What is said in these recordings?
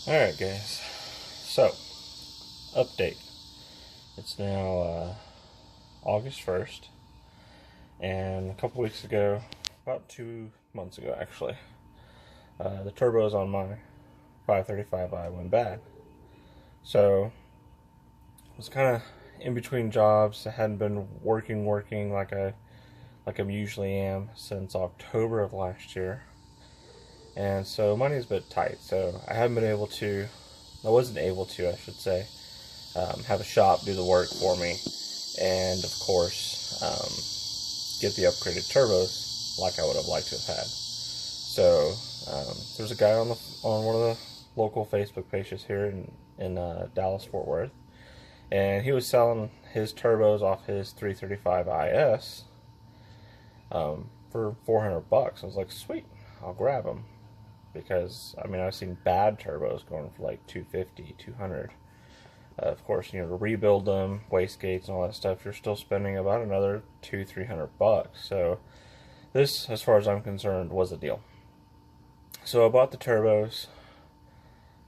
Alright guys, so, update. It's now August 1st, and a couple weeks ago, about 2 months ago actually, the turbos on my 535i went bad. So, I was kind of in between jobs. I hadn't been working like I usually am since October of last year. And so money's a bit tight, so I wasn't able to, I should say, have a shop do the work for me, and of course, get the upgraded turbos like I would have liked to have had. So there's a guy on one of the local Facebook pages here in Dallas Fort Worth, and he was selling his turbos off his 335 IS for $400. I was like, sweet, I'll grab them. Because, I mean, I've seen bad turbos going for like 250, 200. Of course, to rebuild them, wastegates and all that stuff, you're still spending about another $200-300. So this, as far as I'm concerned, was a deal. So I bought the turbos,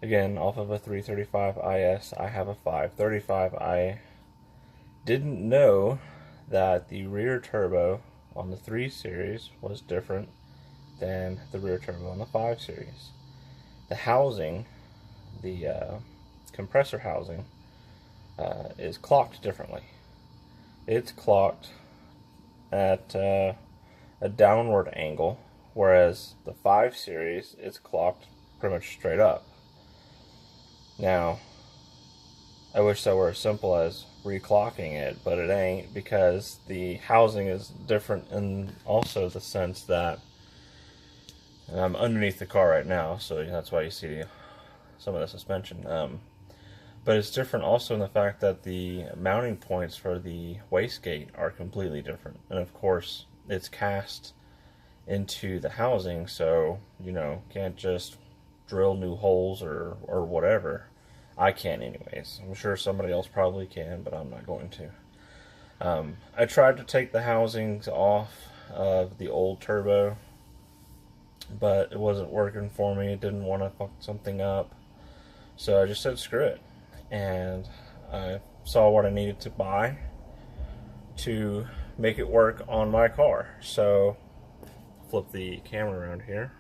again, off of a 335 IS. I have a 535. I didn't know that the rear turbo on the 3 Series was different than the rear turbo on the 5 Series. The housing, the compressor housing, is clocked differently. It's clocked at a downward angle, whereas the 5 Series, it's clocked pretty much straight up. Now, I wish that were as simple as reclocking it, but it ain't, because the housing is different in also the sense that, and I'm underneath the car right now, so that's why you see some of the suspension. But it's different also in the fact that the mounting points for the wastegate are completely different. And of course, it's cast into the housing, so, can't just drill new holes or whatever. I can't anyways. I'm sure somebody else probably can, but I'm not going to. I tried to take the housings off of the old turbo, but it wasn't working for me. It didn't want to fuck something up, so I just said screw it, and I saw what I needed to buy to make it work on my car. So flip the camera around here.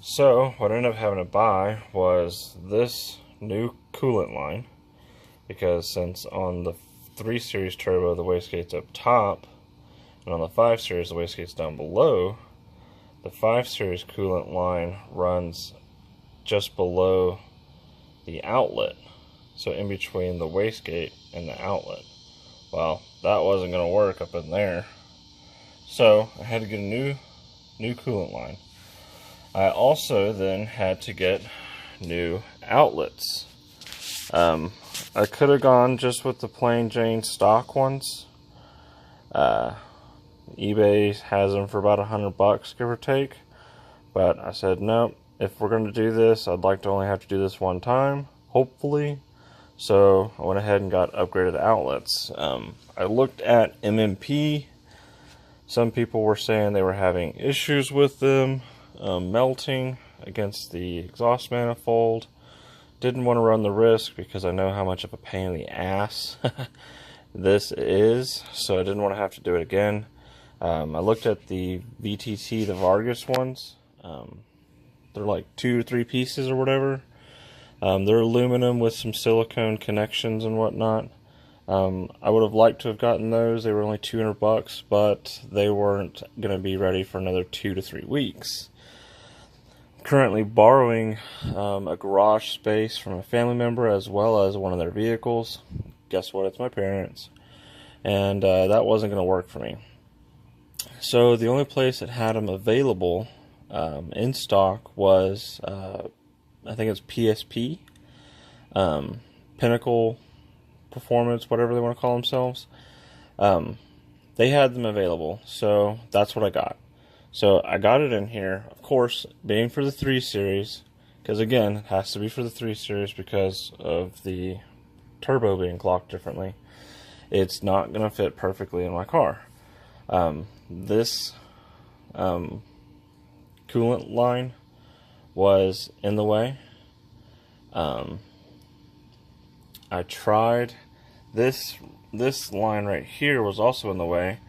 So what I ended up having to buy was this new coolant line, because since on the 3 Series turbo the wastegate's up top, and on the 5 Series the wastegate's down below, the 5 Series coolant line runs just below the outlet, so in between the wastegate and the outlet. Well, that wasn't going to work up in there, so I had to get a new coolant line. I also then had to get new outlets. I could have gone just with the plain Jane stock ones. eBay has them for about $100, give or take. But I said, no, if we're going to do this, I'd like to only have to do this one time, hopefully. So I went ahead and got upgraded outlets. I looked at MMP. Some people were saying they were having issues with them melting against the exhaust manifold. Didn't want to run the risk because I know how much of a pain in the ass this is, so I didn't want to have to do it again. I looked at the VTT, the Vargas ones. They're like 2 or 3 pieces or whatever. They're aluminum with some silicone connections and whatnot. I would have liked to have gotten those. They were only $200, but they weren't going to be ready for another 2 to 3 weeks. Currently borrowing a garage space from a family member as well as one of their vehicles. Guess what? It's my parents. And that wasn't going to work for me. So the only place that had them available in stock was, I think it's PSP, Pinnacle Performance, whatever they want to call themselves. They had them available, so that's what I got. So I got it in here, of course, being for the 3 Series, because again, it has to be for the 3 Series because of the turbo being clocked differently. It's not going to fit perfectly in my car. This coolant line was in the way. I tried this line right here was also in the way,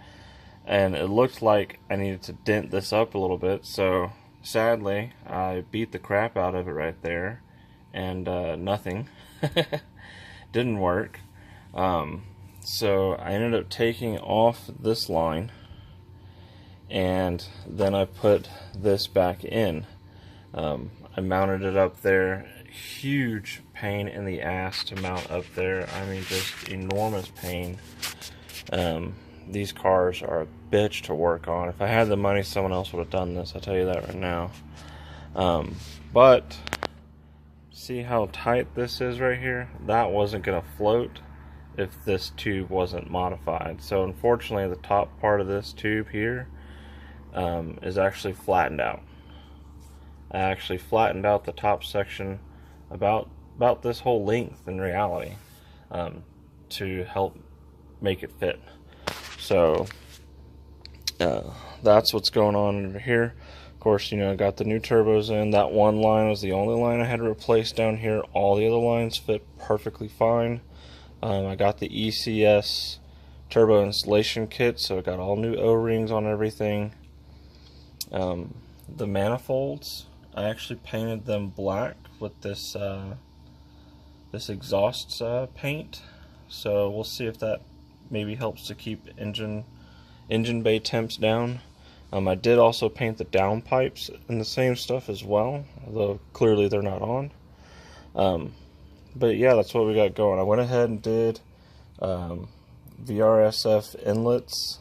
and it looked like I needed to dent this up a little bit, so sadly I beat the crap out of it right there, and nothing. Didn't work. So I ended up taking off this line, and then I put this back in. I mounted it up there. Huge pain in the ass to mount up there. I mean, just enormous pain. These cars are a bitch to work on. If I had the money, someone else would have done this, I'll tell you that right now. But see how tight this is right here? That wasn't going to float if this tube wasn't modified. So unfortunately, the top part of this tube here is actually flattened out. I actually flattened out the top section about this whole length in reality, to help make it fit. So that's what's going on over here. Of course, I got the new turbos in. That one line was the only line I had to replace down here. All the other lines fit perfectly fine. I got the ECS turbo installation kit, so I got all new O-rings on everything. The manifolds, I actually painted them black with this this exhaust paint, so we'll see if that maybe helps to keep engine bay temps down. I did also paint the downpipes in the same stuff as well, although clearly they're not on. But yeah, that's what we got going. I went ahead and did VRSF inlets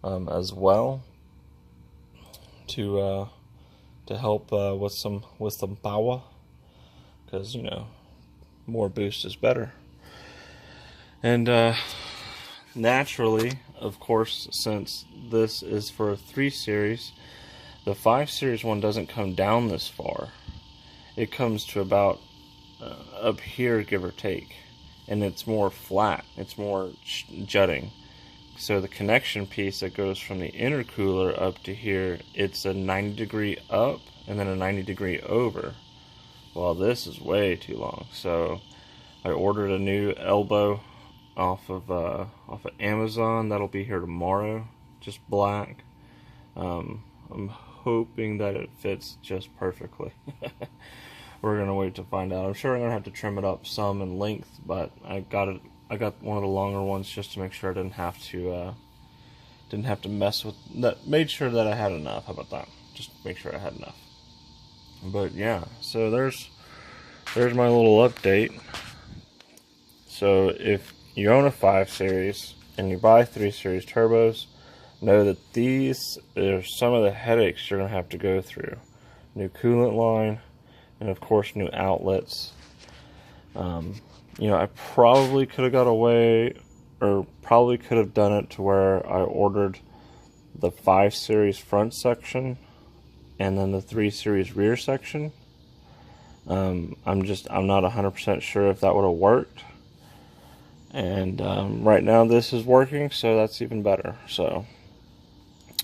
as well to help with some power, because more boost is better. And naturally, of course, since this is for a 3 Series, the 5 Series one doesn't come down this far. It comes to about up here, give or take, and it's more flat, it's more jutting. So the connection piece that goes from the intercooler up to here, it's a 90-degree up and then a 90-degree over. Well, this is way too long, so I ordered a new elbow off of Amazon. That'll be here tomorrow, just black. I'm hoping that it fits just perfectly. We're gonna wait to find out. I'm sure I'm gonna have to trim it up some in length, but I got one of the longer ones just to make sure I didn't have to mess with that. Made sure that I had enough. How about that? Just make sure I had enough. But yeah, so there's my little update. So if you own a 5 Series and you buy 3 Series turbos, know that these are some of the headaches you're going to have to go through. New coolant line, and of course new outlets. I probably could have got away, or probably could have done it to where I ordered the 5 Series front section and then the 3 Series rear section. I'm not 100% sure if that would have worked. And right now this is working, so that's even better. So,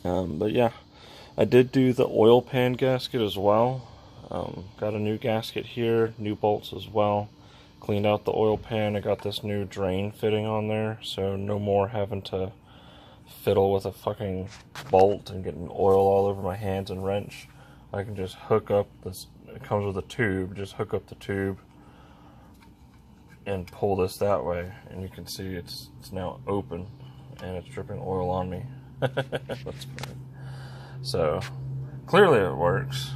but yeah, I did do the oil pan gasket as well. Got a new gasket here, new bolts as well. Cleaned out the oil pan. I got this new drain fitting on there, so no more having to fiddle with a fucking bolt and getting oil all over my hands and wrench. I can just hook up this. It comes with a tube. Just hook up the tube and pull this that way, and you can see it's now open and it's dripping oil on me. That's funny. So clearly it works.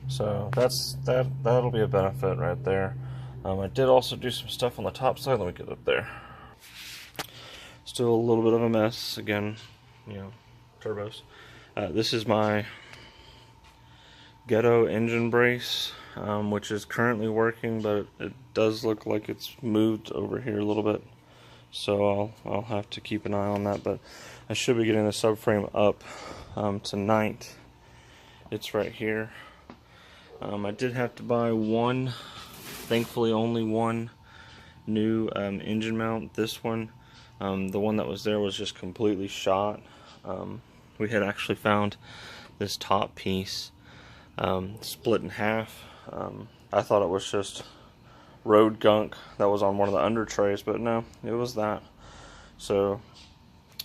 So that'll be a benefit right there. I did also do some stuff on the top side. Let me get up there. Still a little bit of a mess again, turbos. This is my ghetto engine brace, which is currently working, but it does look like it's moved over here a little bit, so I'll have to keep an eye on that. But I should be getting the subframe up tonight. It's right here. I did have to buy one, thankfully only one, new engine mount. This one, the one that was there was just completely shot. We had actually found this top piece split in half. I thought it was just road gunk that was on one of the under trays, but no, it was that. So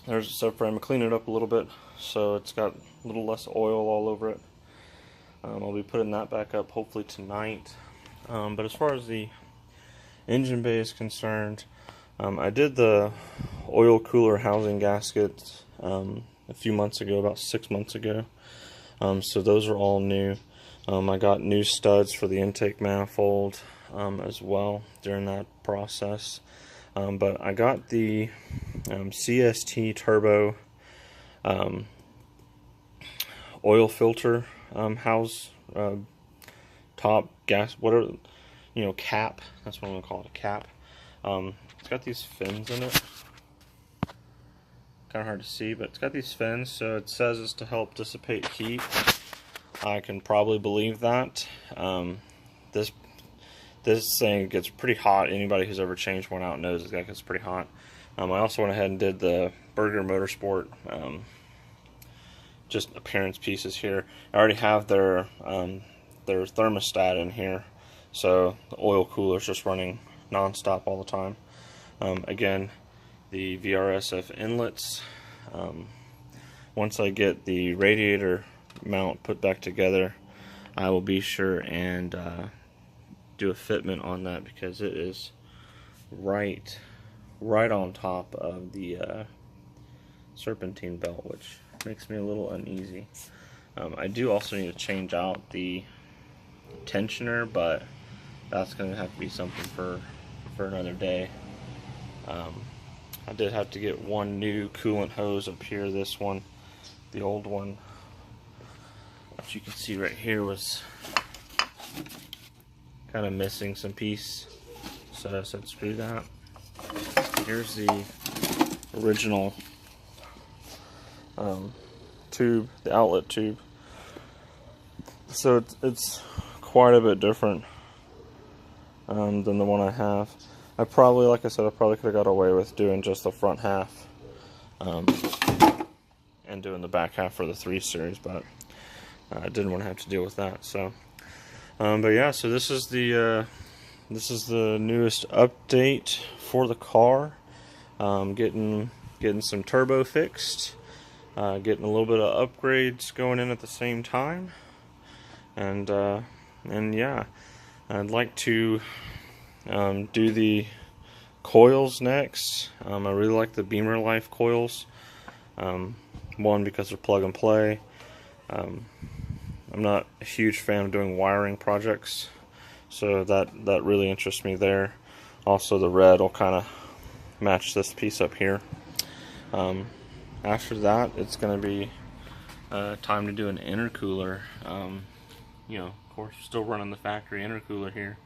there's a subframe. I cleaned it up a little bit so it's got a little less oil all over it. I'll be putting that back up hopefully tonight. But as far as the engine bay is concerned, I did the oil cooler housing gasket a few months ago, about 6 months ago. So those are all new. I got new studs for the intake manifold as well during that process. But I got the CST turbo oil filter house top gas, whatever, you know, cap. That's what I'm gonna call it, a cap. It's got these fins in it. Kind of hard to see, but it's got these fins, so it says it's to help dissipate heat. I can probably believe that. This thing gets pretty hot. Anybody who's ever changed one out knows it gets pretty hot. I also went ahead and did the Burger Motorsport just appearance pieces here. I already have their thermostat in here, so the oil cooler is just running non-stop all the time. Again, the VRSF inlets. Once I get the radiator mount put back together, I will be sure and do a fitment on that, because it is right on top of the serpentine belt, which makes me a little uneasy. I do also need to change out the tensioner, but that's going to have to be something for another day. I did have to get one new coolant hose up here. This one, the old one, which you can see right here, was kind of missing some piece, so I said screw that. Here's the original tube, the outlet tube. So it's quite a bit different than the one I have. I probably, like I said, I probably could have got away with doing just the front half and doing the back half for the 3 Series, but I didn't want to have to deal with that. So, but yeah, so this is the newest update for the car. Getting some turbo fixed, getting a little bit of upgrades going in at the same time, and yeah, I'd like to do the coils next. I really like the Beamer Life coils. One, because they're plug and play. I'm not a huge fan of doing wiring projects, so that really interests me there. Also, the red will kind of match this piece up here. After that, it's going to be time to do an intercooler. You know, of course, still running the factory intercooler here,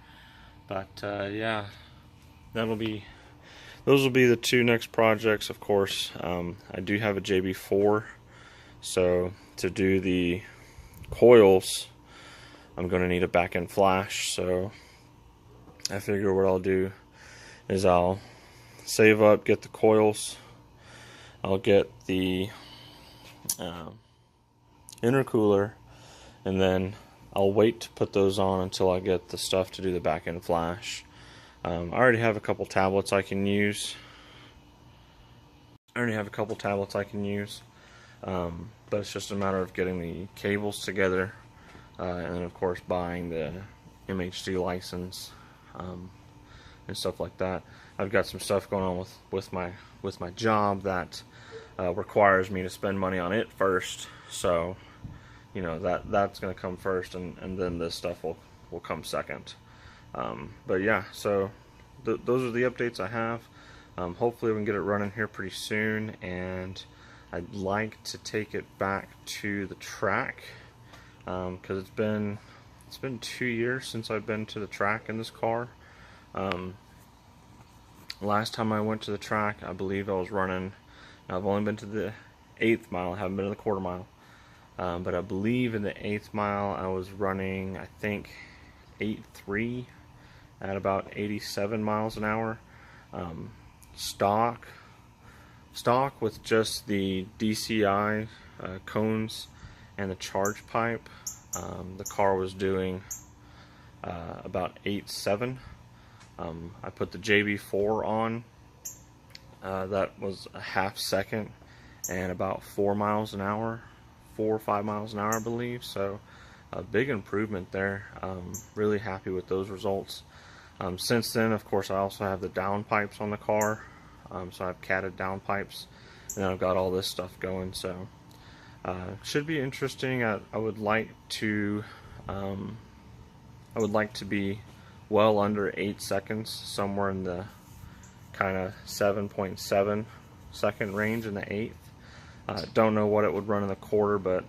but yeah, those will be the 2 next projects. Of course, I do have a JB4, so to do the coils, I'm going to need a back-end flash. So I figure what I'll do is I'll save up, get the coils, I'll get the intercooler, and then I'll wait to put those on until I get the stuff to do the back-end flash. I already have a couple tablets I can use. But it's just a matter of getting the cables together, and then of course buying the MHD license and stuff like that. I've got some stuff going on with my job that requires me to spend money on it first, so you know that's going to come first, and then this stuff will come second. But yeah, so those are the updates I have. Hopefully we can get it running here pretty soon, and I'd like to take it back to the track, because it's been 2 years since I've been to the track in this car. Last time I went to the track, I believe I was running, I've only been to the 8th mile, I haven't been to the quarter mile, but I believe in the 8th mile I was running, I think, 8.3 at about 87 miles an hour. Stock with just the DCI cones and the charge pipe. The car was doing about 8.7. I put the JB4 on. That was a half second and about 4 miles an hour, 4 or 5 miles an hour, I believe. So a big improvement there. Really happy with those results. Since then, of course, I also have the down pipes on the car. So I have catted down pipes, and then I've got all this stuff going. So should be interesting. I would like to be well under 8 seconds, somewhere in the kind of 7.7 second range in the eighth. Don't know what it would run in the quarter, but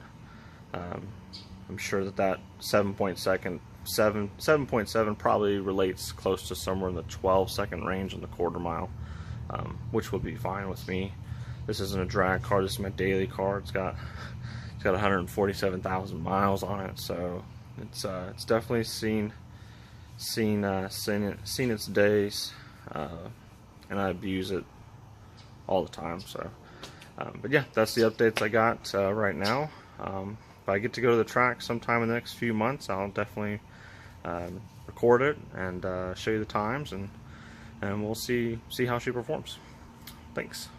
I'm sure that 7.7 probably relates close to somewhere in the 12-second range in the quarter mile, which would be fine with me. This isn't a drag car. This is my daily car. It's got 147,000 miles on it, so it's definitely seen its days, and I use it all the time. So, but yeah, that's the updates I got right now. If I get to go to the track sometime in the next few months, I'll definitely record it and show you the times, and we'll see how she performs. Thanks.